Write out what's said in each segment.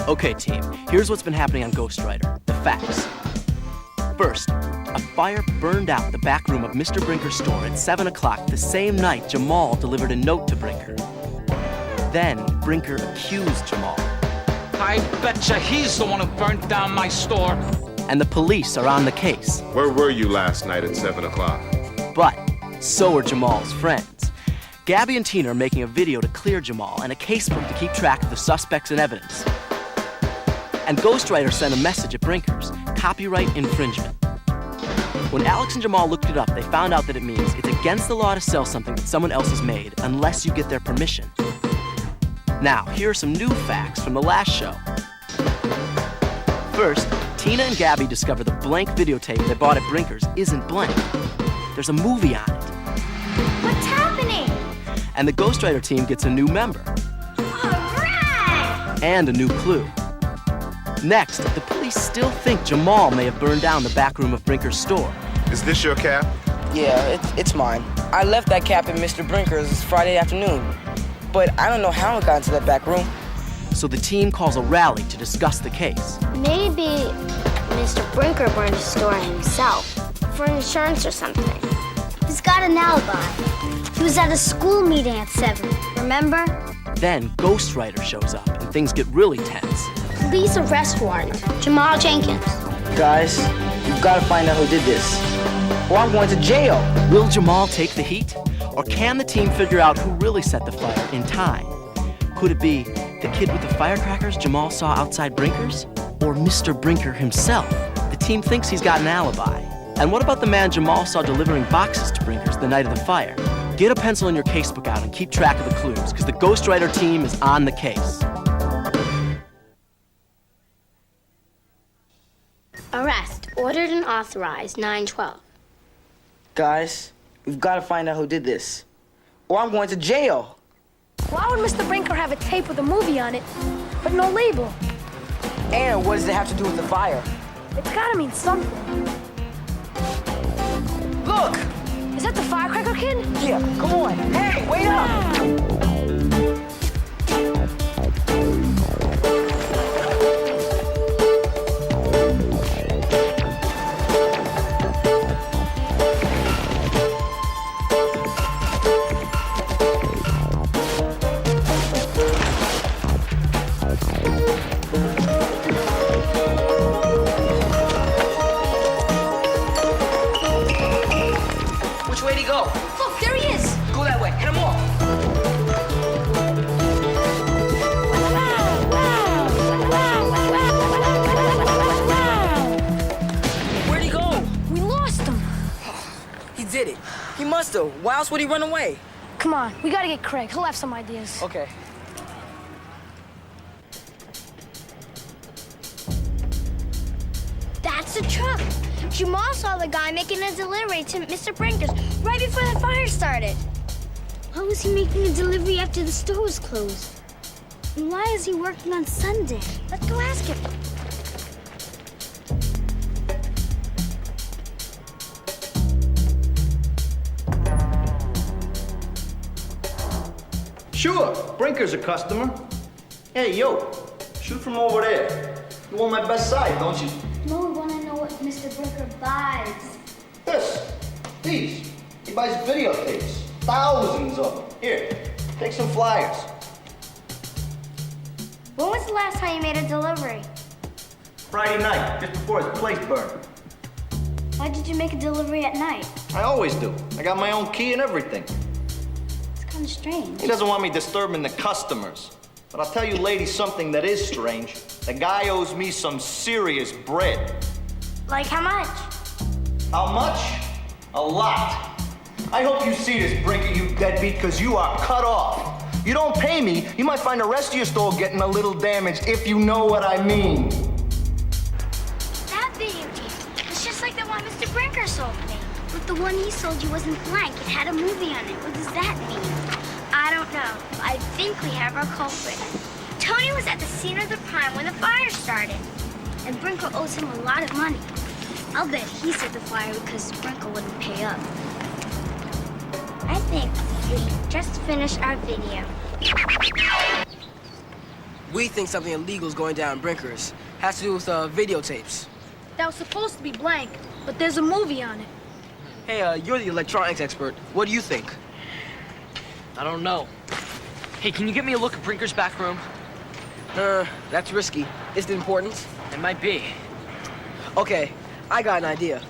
Okay, team, here's what's been happening on Ghostwriter. The facts. First, a fire burned out the back room of Mr. Brinker's store at 7 o'clock the same night Jamal delivered a note to Brinker. Then, Brinker accused Jamal. I betcha he's the one who burnt down my store. And the police are on the case. Where were you last night at 7 o'clock? But so are Jamal's friends. Gabby and Tina are making a video to clear Jamal and a casebook to keep track of the suspects and evidence. And Ghostwriter sent a message at Brinker's, copyright infringement. When Alex and Jamal looked it up, they found out that it means it's against the law to sell something that someone else has made unless you get their permission. Now, here are some new facts from the last show. First, Tina and Gabby discover the blank videotape they bought at Brinker's isn't blank. There's a movie on it. What's happening? And the Ghostwriter team gets a new member. All right! And a new clue. Next, the police still think Jamal may have burned down the back room of Brinker's store. Is this your cap? Yeah, it's mine. I left that cap at Mr. Brinker's Friday afternoon, but I don't know how it got into that back room. So the team calls a rally to discuss the case. Maybe Mr. Brinker burned his store himself for insurance or something. He's got an alibi. He was at a school meeting at 7, remember? Then Ghostwriter shows up and things get really tense. Police arrest warrant, Jamal Jenkins. Guys, you've got to find out who did this, or I'm going to jail. Will Jamal take the heat? Or can the team figure out who really set the fire in time? Could it be the kid with the firecrackers Jamal saw outside Brinker's? Or Mr. Brinker himself? The team thinks he's got an alibi. And what about the man Jamal saw delivering boxes to Brinker's the night of the fire? Get a pencil in your casebook out and keep track of the clues, because the Ghostwriter team is on the case. Arrest, ordered and authorized, 9/12. Guys, we've got to find out who did this, or I'm going to jail. Why would Mr. Brinker have a tape with a movie on it, but no label? And what does it have to do with the fire? It's gotta mean something. Look! Is that the firecracker kid? Yeah, come on. Hey, wait up! Which way did he go? Look, there he is! Go that way. Hit him off. Where'd he go? We lost him. He did it. He must have. Why else would he run away? Come on, we gotta get Craig. He'll have some ideas. Okay. That's the truck. Jamal saw the guy making a delivery to Mr. Brinker's right before the fire started. Why was he making a delivery after the store was closed? And why is he working on Sunday? Let's go ask him. Sure, Brinker's a customer. Hey, yo, shoot from over there. You want my best side, don't you? No, we want to know what Mr. Brinker buys. These. He buys videotapes. Thousands of them. Here, take some flyers. When was the last time you made a delivery? Friday night, just before his place burned. Why did you make a delivery at night? I always do. I got my own key and everything. It's kind of strange. He doesn't want me disturbing the customers. But I'll tell you ladies something that is strange. The guy owes me some serious bread. Like how much? How much? A lot. I hope you see this, Brinker, you deadbeat, because you are cut off. You don't pay me, you might find the rest of your store getting a little damaged, if you know what I mean. That videotape. It's just like the one Mr. Brinker sold me. But the one he sold you wasn't blank. It had a movie on it. What does that mean? I don't know. I think we have our culprit. Tony was at the scene of the crime when the fire started. And Brinker owes him a lot of money. I'll bet he set the fire because Brinker wouldn't pay up. I think we just finished our video. We think something illegal is going down in Brinker's. Has to do with videotapes. That was supposed to be blank, but there's a movie on it. Hey, you're the electronics expert. What do you think? I don't know. Hey, can you get me a look at Brinker's back room? That's risky. Is it important? It might be. Okay, I got an idea.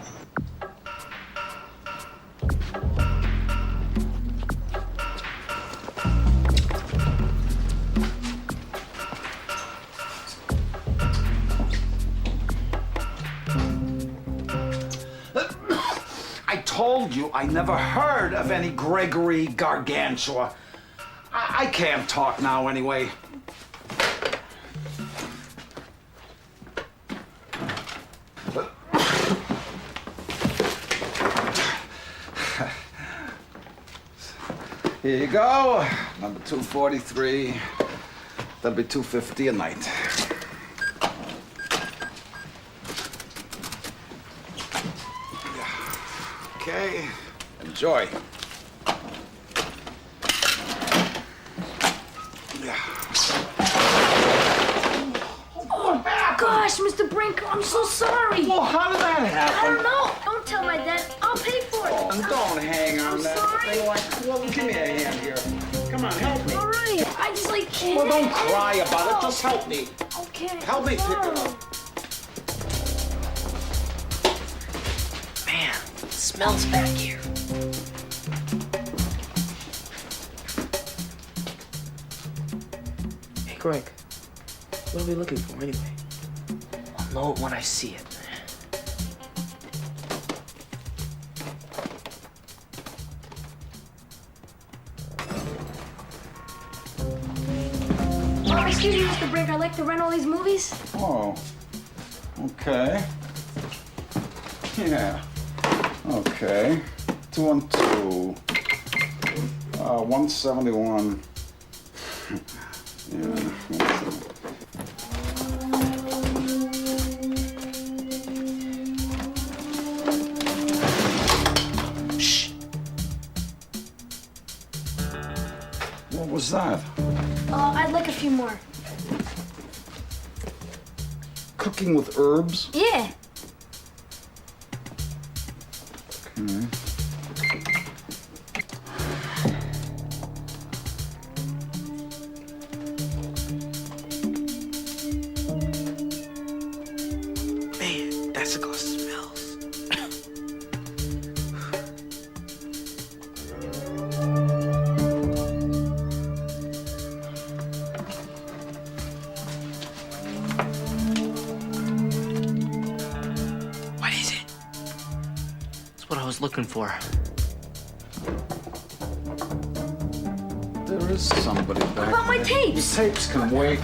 I told you I never heard of any Gregory Gargantua. I can't talk now anyway. Here you go, number 243. That'll be $2.50 a night. Okay, enjoy. Gosh, Mr. Brinker, I'm so sorry. Well, how did that I happen? don't know. Don't tell my dad. I'll pay for it. Oh, don't hang on I'm that sorry. thing like, well, give me a hand here. Come on, help me. All right. I just like can't. Well, don't cry about it. Just help me. Okay. Help me pick it up. Man, it smells back here. Hey, Greg. What are we looking for anyway? I'll know it when I see it. Excuse me, Mr. Brinker. I'd like to rent all these movies. Oh, okay. Yeah, okay. 212. 171. Yeah, 171. Shh. What was that? I'd like a few more. Cooking with herbs? Yeah. Okay. Man, that cigar smells. What is it? That's what I was looking for. There is somebody back What about my there. tapes? The tapes can wait.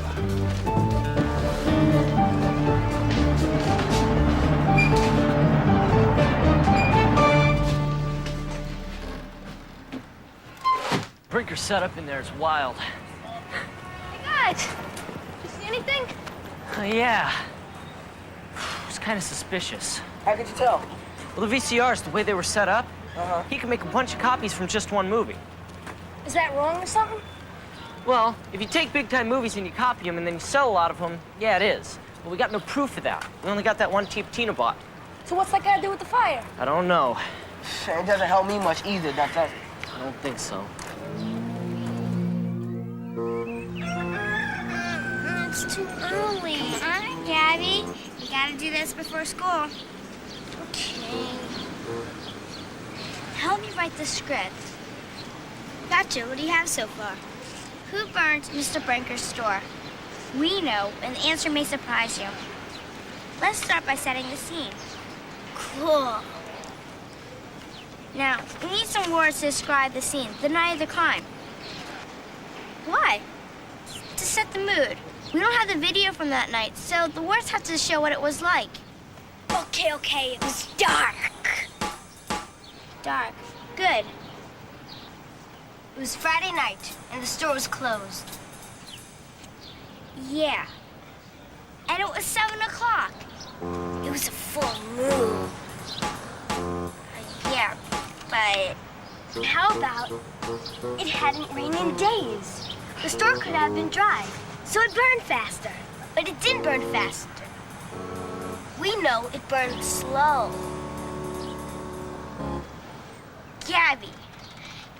Brinker's setup in there is wild. Hey, guys. You see anything? Yeah. It's kind of suspicious. How could you tell? Well, the VCRs, the way they were set up, Uh-huh. he can make a bunch of copies from just one movie. Is that wrong or something? Well, if you take big-time movies and you copy them and then you sell a lot of them, yeah, it is. But we got no proof of that. We only got that one tape Tina bought. So what's that got to do with the fire? I don't know. It doesn't help me much either, does it? I don't think so. It's too early. All right, Gabby. You gotta do this before school. Okay. Help me write the script. Gotcha. What do you have so far? Who burned Mr. Brinker's store? We know, and the answer may surprise you. Let's start by setting the scene. Cool. Now, we need some words to describe the scene, the night of the crime. Why? To set the mood. We don't have the video from that night, so the words have to show what it was like. Okay, it was dark. Dark. Good. It was Friday night, and the store was closed. Yeah. And it was 7 o'clock. It was a full moon. Yeah, but how about it hadn't rained in days? The store could have been dry. So it burned faster. But it didn't burn faster. We know it burned slow. Gabby,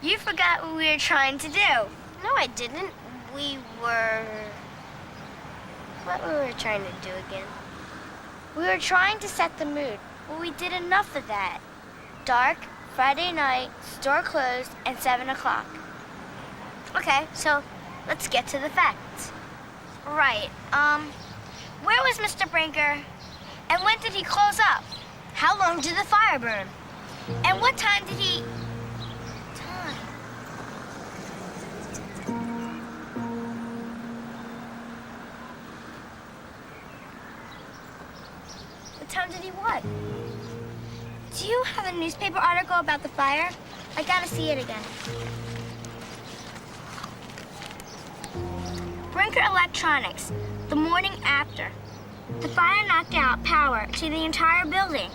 you forgot what we were trying to do. No, I didn't. What we were trying to do again? We were trying to set the mood. Well, we did enough of that. Dark, Friday night, store closed, and 7 o'clock. Okay, so let's get to the facts. Right, where was Mr. Brinker? And when did he close up? How long did the fire burn? And what time did he... What time did he what? Do you have a newspaper article about the fire? I gotta see it again. Brinker Electronics, the morning after. The fire knocked out power to the entire building.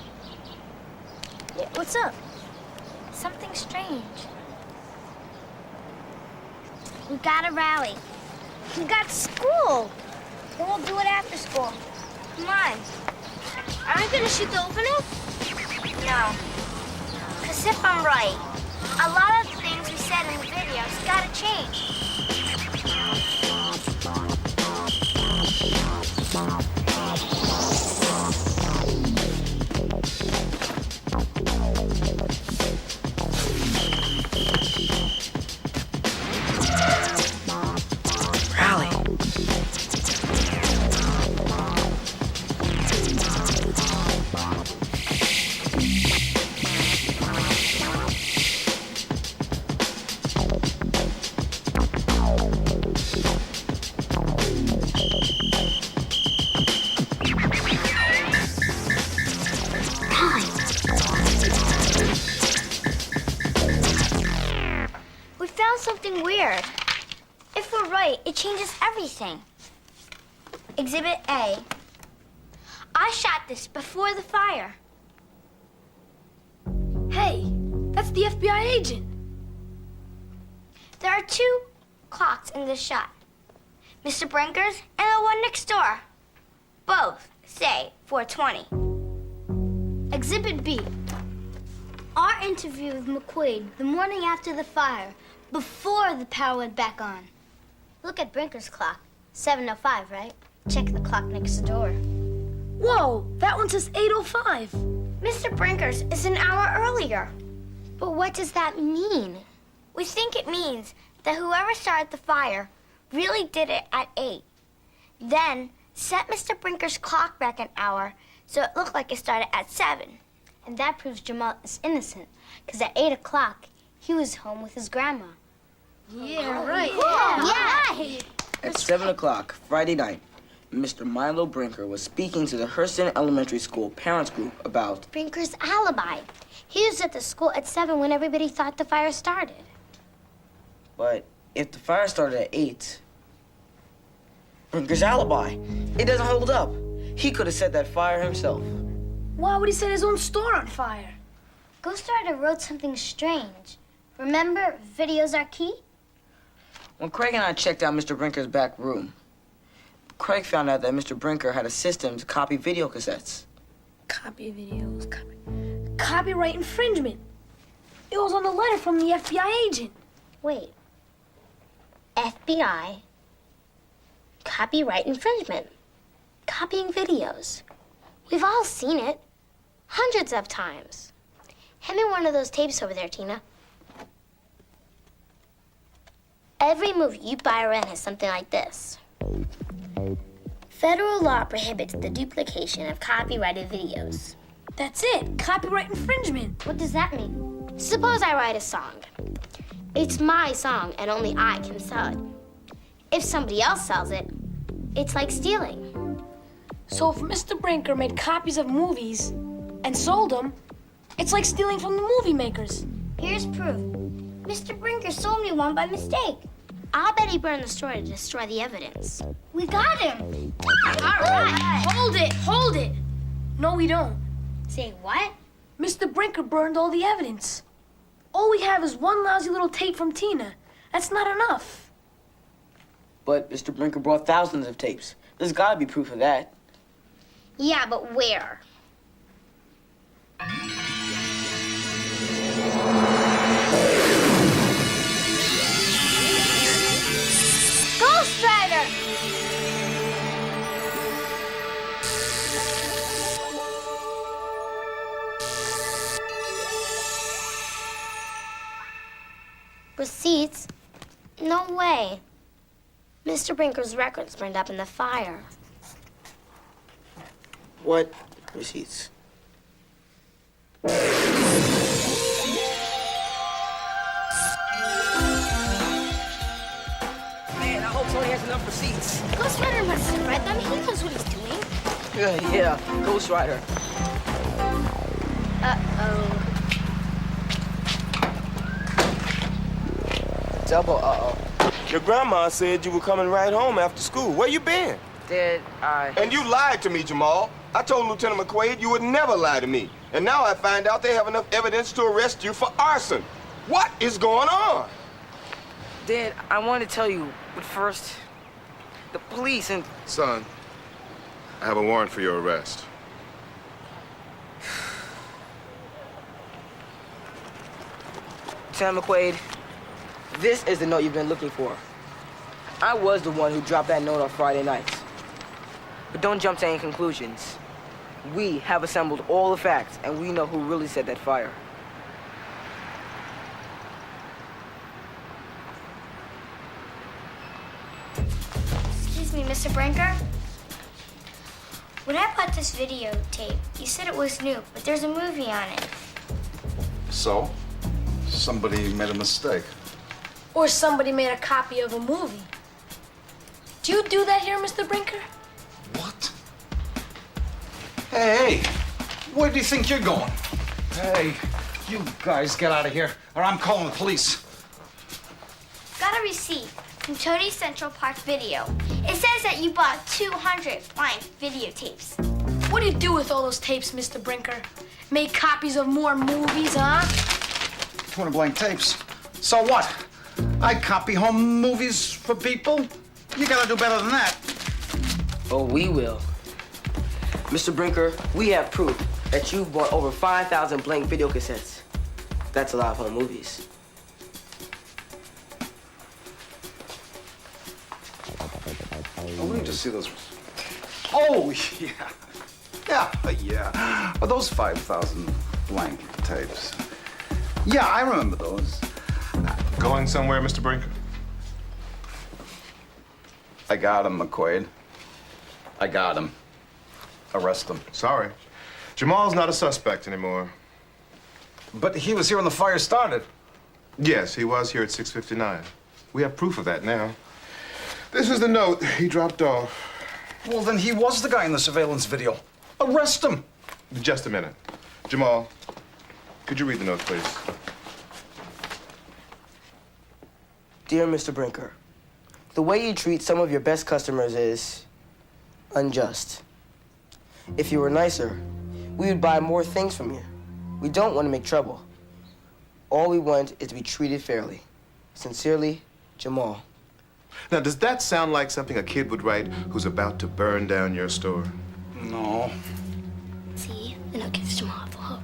Yeah, what's up? Something strange. We gotta rally. We got school. Then we'll do it after school. Come on. Aren't you gonna shoot the opening? No. Because if I'm right, a lot of the things we said in the videos gotta change. Rally. We found something weird. If we're right, it changes everything. Exhibit A. I shot this before the fire. Hey, that's the FBI agent. There are 2 clocks in this shot. Mr. Brinker's and the one next door. Both say 4:20. Exhibit B. Our interview with McQuaid the morning after the fire, before the power went back on. Look at Brinker's clock. 7:05, right? Check the clock next door. Whoa, that one says 8:05. Mr. Brinker's is an hour earlier. But what does that mean? We think it means that whoever started the fire really did it at 8. Then set Mr. Brinker's clock back an hour so it looked like it started at 7. And that proves Jamal is innocent, because at 8 o'clock, he was home with his grandma. Yeah, right. Yeah. At 7 o'clock, Friday night, Mr. Milo Brinker was speaking to the Hurston Elementary School parents group about Brinker's alibi. He was at the school at 7 when everybody thought the fire started. But if the fire started at 8, Brinker's alibi, it doesn't hold up. He could have set that fire himself. Why would he set his own store on fire? Ghostwriter wrote something strange. Remember, videos are key? When Craig and I checked out Mr. Brinker's back room, Craig found out that Mr. Brinker had a system to copy video cassettes. Copy videos, copyright infringement. It was on the letter from the FBI agent. Wait. FBI. Copyright infringement. Copying videos. We've all seen it. Hundreds of times. Hand me one of those tapes over there, Tina. Every movie you buy or rent has something like this. Federal law prohibits the duplication of copyrighted videos. That's it, copyright infringement. What does that mean? Suppose I write a song. It's my song and only I can sell it. If somebody else sells it, it's like stealing. So if Mr. Brinker made copies of movies and sold them, it's like stealing from the movie makers. Here's proof. Mr. Brinker sold me one by mistake. I'll bet he burned the store to destroy the evidence. We got him. All right. Hold it. No, we don't. Say what? Mr. Brinker burned all the evidence. All we have is one lousy little tape from Tina. That's not enough. But Mr. Brinker brought thousands of tapes. There's gotta be proof of that. Yeah, but where? Ghostwriter! Receipts? No way. Mr. Brinker's records burned up in the fire. What receipts? Man, I hope Tony has enough receipts. Ghostwriter must have read them. He knows what he's doing. Yeah, Ghostwriter. Uh-oh. Double uh-oh. Your grandma said you were coming right home after school. Where you been? Did I... And you lied to me, Jamal. I told Lieutenant McQuaid you would never lie to me. And now I find out they have enough evidence to arrest you for arson. What is going on? Dad, I wanted to tell you, but first, the police and... Son, I have a warrant for your arrest. Lieutenant McQuaid, this is the note you've been looking for. I was the one who dropped that note on Friday nights. But don't jump to any conclusions. We have assembled all the facts, and we know who really set that fire. Excuse me, Mr. Brinker? When I bought this videotape, you said it was new, but there's a movie on it. So? Somebody made a mistake. Or somebody made a copy of a movie. Do you do that here, Mr. Brinker? What? Hey, where do you think you're going? Hey, you guys get out of here, or I'm calling the police. Got a receipt from Tony Central Park Video. It says that you bought 200 blind videotapes. What do you do with all those tapes, Mr. Brinker? Make copies of more movies, huh? 200 blank tapes. So what? I copy home movies for people? You gotta do better than that. Oh, we will. Mr. Brinker, we have proof that you've bought over 5,000 blank video cassettes. That's a lot of home movies. Oh, let me just see those. Oh, yeah. Yeah. Well, those 5,000 blank tapes. Yeah, I remember those. Going somewhere, Mr. Brinker? I got him, McQuaid. I got him. Arrest him. Sorry. Jamal's not a suspect anymore. But he was here when the fire started. Yes, he was here at 6:59. We have proof of that now. This is the note he dropped off. Well, then he was the guy in the surveillance video. Arrest him. Just a minute. Jamal, could you read the note, please? Dear Mr. Brinker, the way you treat some of your best customers is unjust. If you were nicer, we would buy more things from you. We don't want to make trouble. All we want is to be treated fairly. Sincerely, Jamal. Now, does that sound like something a kid would write who's about to burn down your store? No. See? And it gives Jamal the hook.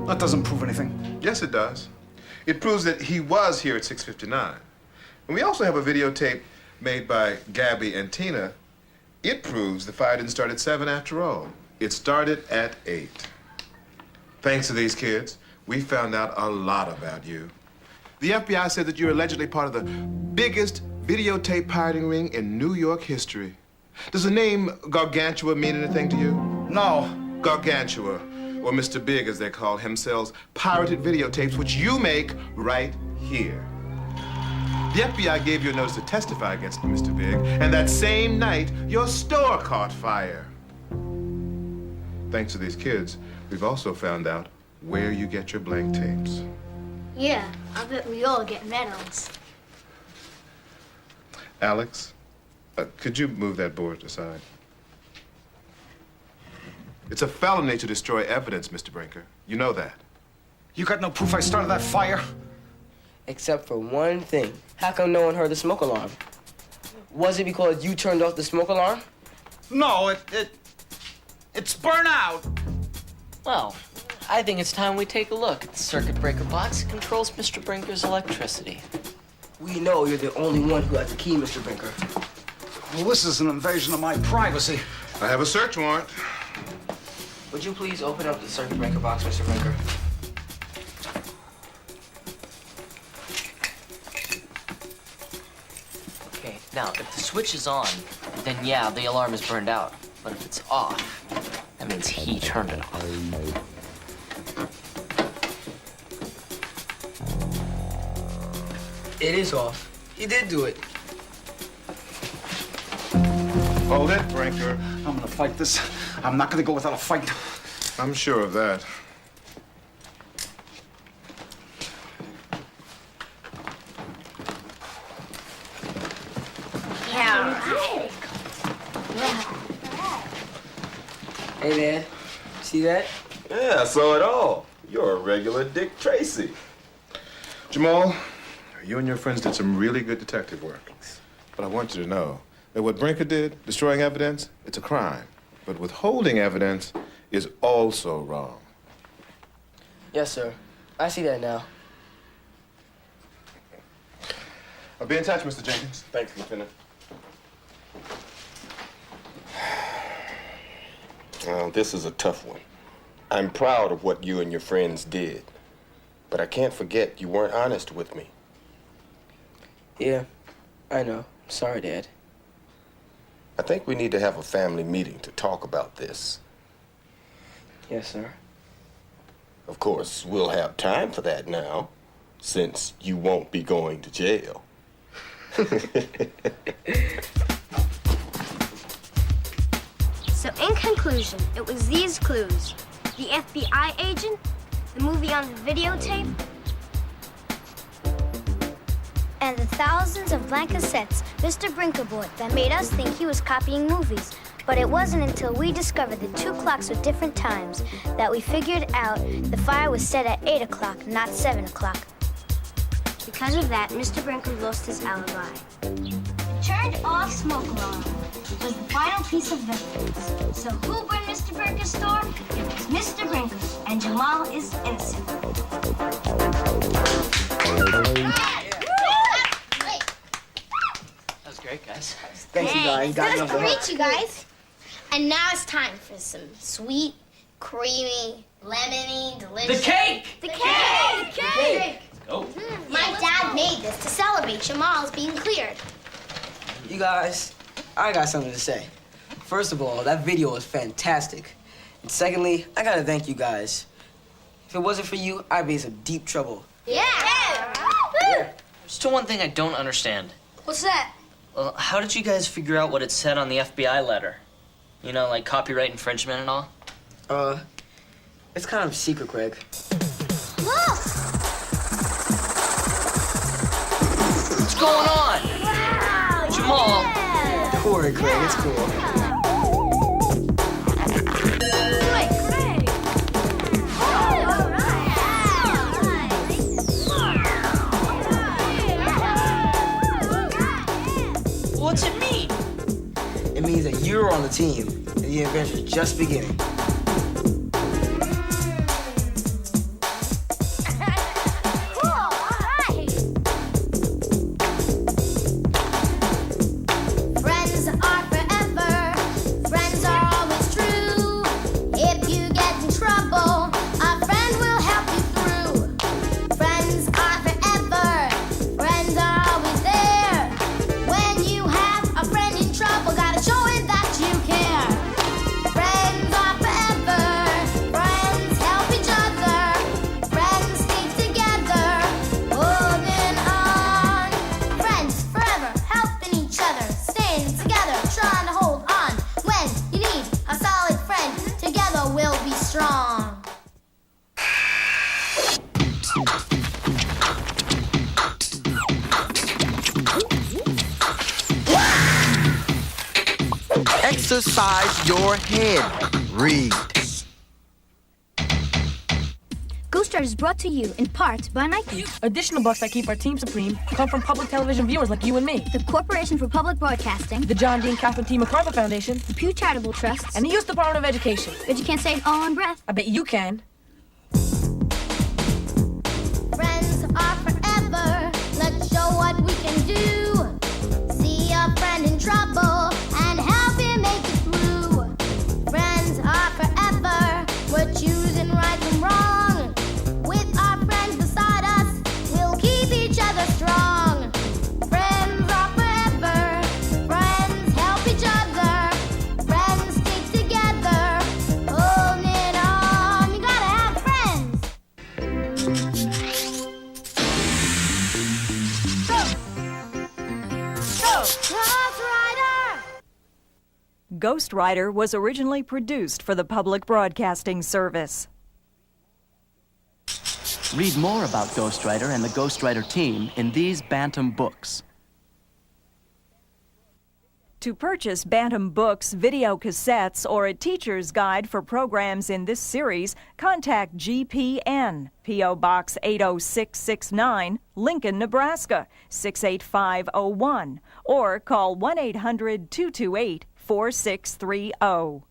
That doesn't prove anything. Yes, it does. It proves that he was here at 6:59. And we also have a videotape made by Gabby and Tina. It proves the fire didn't start at 7 after all. It started at 8. Thanks to these kids, we found out a lot about you. The FBI said that you're allegedly part of the biggest videotape pirating ring in New York history. Does the name Gargantua mean anything to you? No. Gargantua, or Mr. Big as they call him, sells pirated videotapes which you make right here. The FBI gave you a notice to testify against Mr. Big, and that same night, your store caught fire. Thanks to these kids, we've also found out where you get your blank tapes. Yeah, I bet we all get medals. Alex, could you move that board aside? It's a felony to destroy evidence, Mr. Brinker. You know that. You got no proof I started that fire? Except for one thing. How come no one heard the smoke alarm? Was it because you turned off the smoke alarm? No, it's burnout. Well, I think it's time we take a look at the circuit breaker box that controls Mr. Brinker's electricity. We know you're the only one who has the key, Mr. Brinker. Well, this is an invasion of my privacy. I have a search warrant. Would you please open up the circuit breaker box, Mr. Brinker? Okay, now, if the switch is on, then yeah, the alarm is burned out. But if it's off, that means he turned it off. It is off. He did do it. Hold it, Brinker. I'm gonna fight this. I'm not gonna go without a fight. I'm sure of that. Hey, Dad. See that? Yeah, I saw it all. You're a regular Dick Tracy. Jamal, you and your friends did some really good detective work. But I want you to know that what Brinker did, destroying evidence, it's a crime. But withholding evidence is also wrong. Yes, sir. I see that now. I'll be in touch, Mr. Jenkins. Thanks, Lieutenant. Well, this is a tough one. I'm proud of what you and your friends did. But I can't forget you weren't honest with me. Yeah, I know. Sorry, Dad. I think we need to have a family meeting to talk about this. Yes, sir. Of course, we'll have time for that now, since you won't be going to jail. So in conclusion, it was these clues. The FBI agent, the movie on the videotape, and the thousands of blank cassettes Mr. Brinker bought that made us think he was copying movies. But it wasn't until we discovered the two clocks with different times that we figured out the fire was set at 8 o'clock, not 7 o'clock. Because of that, Mr. Brinker lost his alibi. The turned-off smoke alarm was the final piece of evidence. So who burned Mr. Brinker's store? It was Mr. Brinker, and Jamal is innocent. That was great, guys. Thanks, you guys. Got That enough was to great, you guys. And now it's time for some sweet, creamy, lemony, delicious... The cake! The cake! The cake! Oh. My dad made this to celebrate Jamal's being cleared. You guys, I got something to say. First of all, that video was fantastic. And secondly, I gotta thank you guys. If it wasn't for you, I'd be in some deep trouble. Yeah! Yeah. Still one thing I don't understand. What's that? Well, how did you guys figure out what it said on the FBI letter? You know, like copyright infringement and all? It's kind of secret, Craig. Look! What's going on? Wow! Jamal! Yeah. Don't worry, Craig. It's cool. Wait, Craig! All right. What's it mean? It means that you're on the team, and the adventure's just beginning. Cool, all right. Friends are forever. Friends are always true. If you get in trouble, a friend will help you through. Friends are forever. Friends are always there. When you have a friend in trouble, gotta show him that you care. Friends are forever. Friends help each other. Friends stick together, holding on. Friends forever, helping each other, staying together, trying to hold on. When you need a solid friend, together we'll be strong. Exercise your head. Read. Ghostwriter is brought to you in part by Nike, Additional bucks that keep our team supreme come from public television viewers like you and me. the Corporation for Public Broadcasting, The John Dean Catherine T. MacArthur Foundation, the Pew Charitable Trusts, and the U.S. Department of Education. but you can't say it all in breath. I bet you can. Friends are forever. Let's show what we can do. See a friend in trouble and help him make it through. Friends are forever. We're choosing right from wrong. With our friends beside us, we'll keep each other strong. Friends are forever. Friends help each other. Friends stick together. Holding on. You gotta have friends. Ghostwriter! Ghostwriter was originally produced for the Public Broadcasting Service. Read more about Ghostwriter and the Ghostwriter team in these Bantam books. To purchase Bantam books, video cassettes, or a teacher's guide for programs in this series, contact GPN, P.O. Box 80669, Lincoln, Nebraska 68501, or call 1-800-228-4630.